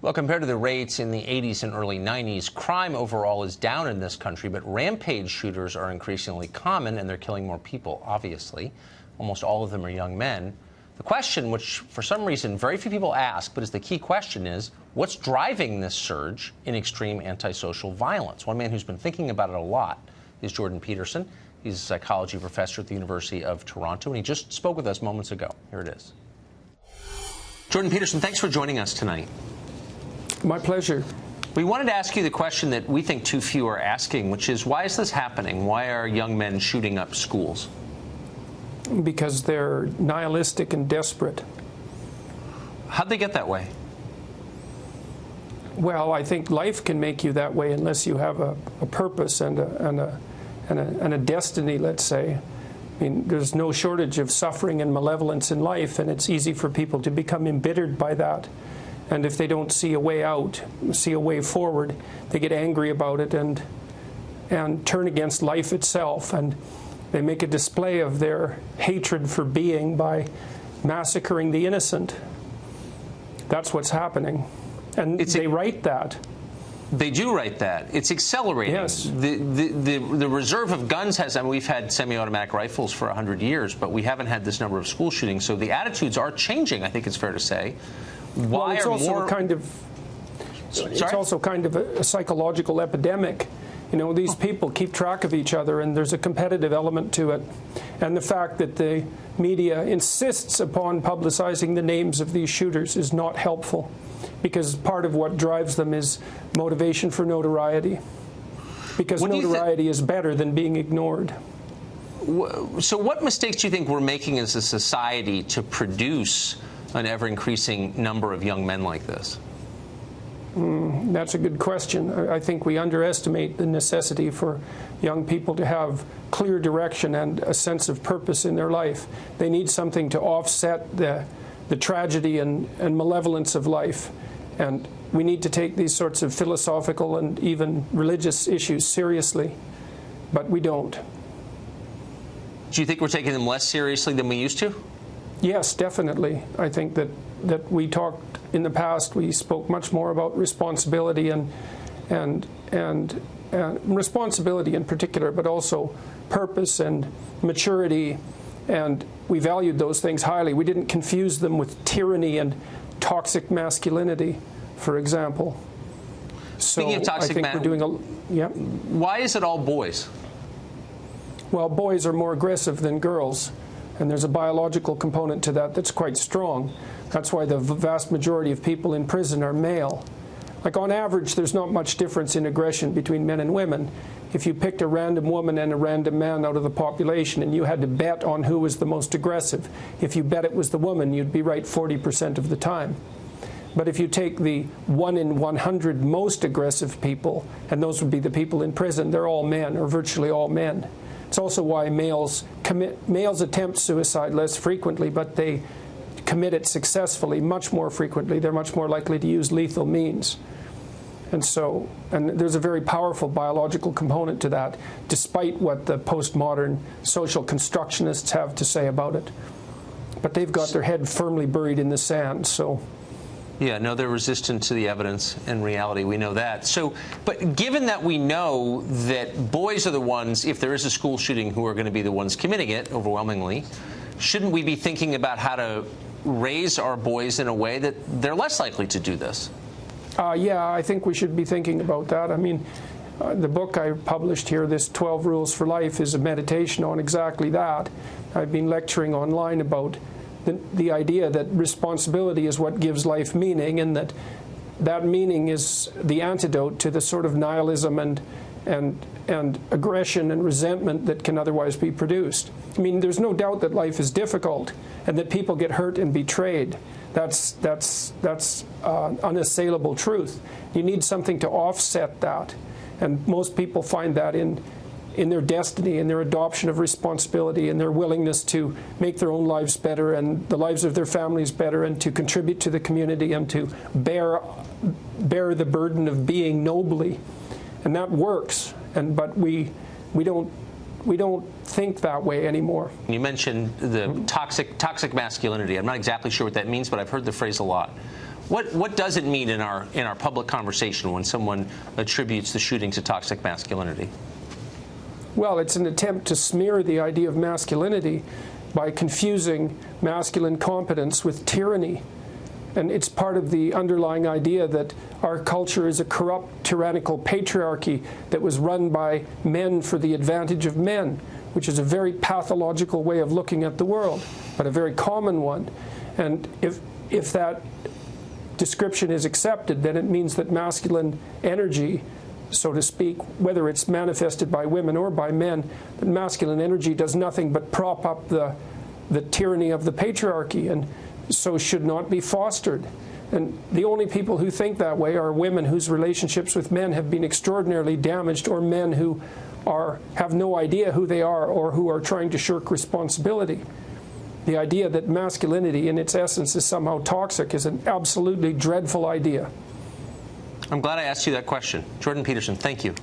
Well, compared to the rates in the 80s and early 90s, crime overall is down in this country, but rampage shooters are increasingly common, and they're killing more people, obviously. Almost all of them are young men. The question, which for some reason very few people ask, but is the key question, is what's driving this surge in extreme antisocial violence? One man who's been thinking about it a lot is Jordan Peterson. He's a psychology professor at the University of Toronto, and he just spoke with us moments ago. Here it is. Jordan Peterson, thanks for joining us tonight. My pleasure. We wanted to ask you the question that we think too few are asking, which is, why is this happening? Why are young men shooting up schools? Because they're nihilistic and desperate. How'd they get that way? Well, I think life can make you that way unless you have a purpose and a destiny, let's say. I mean, there's no shortage of suffering and malevolence in life, and it's easy for people to become embittered by that. And if they don't see a way out, see a way forward, they get angry about it and turn against life itself. And they make a display of their hatred for being by massacring the innocent. That's what's happening. And they write that. They do write that. It's accelerating. Yes. The reserve of guns has, I mean, we've had semi-automatic rifles for 100 years, but we haven't had this number of school shootings. So the attitudes are changing, I think it's fair to say. Well, it's also kind of a psychological epidemic. You know, these people keep track of each other, and there's a competitive element to it. And the fact that the media insists upon publicizing the names of these shooters is not helpful, because part of what drives them is motivation for notoriety, because notoriety is better than being ignored. So what mistakes do you think we're making as a society to produce an ever-increasing number of young men like this? That's a good question. I think we underestimate the necessity for young people to have clear direction and a sense of purpose in their life. They need something to offset the tragedy and malevolence of life. And we need to take these sorts of philosophical and even religious issues seriously, but we don't. Do you think we're taking them less seriously than we used to? Yes, definitely. I think that we talked in the past, we spoke much more about responsibility and responsibility in particular, but also purpose and maturity, and we valued those things highly. We didn't confuse them with tyranny and toxic masculinity, for example. Speaking of toxic masculinity, why is it all boys? Well, boys are more aggressive than girls, and there's a biological component to that that's quite strong. That's why the vast majority of people in prison are male. Like, on average, there's not much difference in aggression between men and women. If you picked a random woman and a random man out of the population and you had to bet on who was the most aggressive, if you bet it was the woman, you'd be right 40% of the time. But if you take the 1 in 100 most aggressive people, and those would be the people in prison, they're all men, or virtually all men. It's also why males attempt suicide less frequently, but they commit it successfully much more frequently. They're much more likely to use lethal means. And there's a very powerful biological component to that, despite what the postmodern social constructionists have to say about it. But they've got their head firmly buried in the sand, so. Yeah, no, they're resistant to the evidence and reality. We know that. So, but given that we know that boys are the ones, if there is a school shooting, who are going to be the ones committing it overwhelmingly, shouldn't we be thinking about how to raise our boys in a way that they're less likely to do this? Yeah, I think we should be thinking about that. I mean, the book I published here, this 12 Rules for Life, is a meditation on exactly that. I've been lecturing online about the idea that responsibility is what gives life meaning, and that meaning is the antidote to the sort of nihilism and aggression and resentment that can otherwise be produced. I mean, there's no doubt that life is difficult and that people get hurt and betrayed. That's unassailable truth. You need something to offset that, and most people find that in their destiny, in their adoption of responsibility, and their willingness to make their own lives better and the lives of their families better, and to contribute to the community and to bear the burden of being nobly. And that works, but we don't think that way anymore. You mentioned the toxic masculinity. I'm not exactly sure what that means, but I've heard the phrase a lot. What does it mean in our public conversation when someone attributes the shooting to toxic masculinity? Well, it's an attempt to smear the idea of masculinity by confusing masculine competence with tyranny. And it's part of the underlying idea that our culture is a corrupt, tyrannical patriarchy that was run by men for the advantage of men, which is a very pathological way of looking at the world, but a very common one. And if that description is accepted, then it means that masculine energy, so to speak, whether it's manifested by women or by men, that masculine energy does nothing but prop up the tyranny of the patriarchy, and so should not be fostered. And the only people who think that way are women whose relationships with men have been extraordinarily damaged, or men who have no idea who they are or who are trying to shirk responsibility. The idea that masculinity in its essence is somehow toxic is an absolutely dreadful idea. I'm glad I asked you that question. Jordan Peterson, thank you.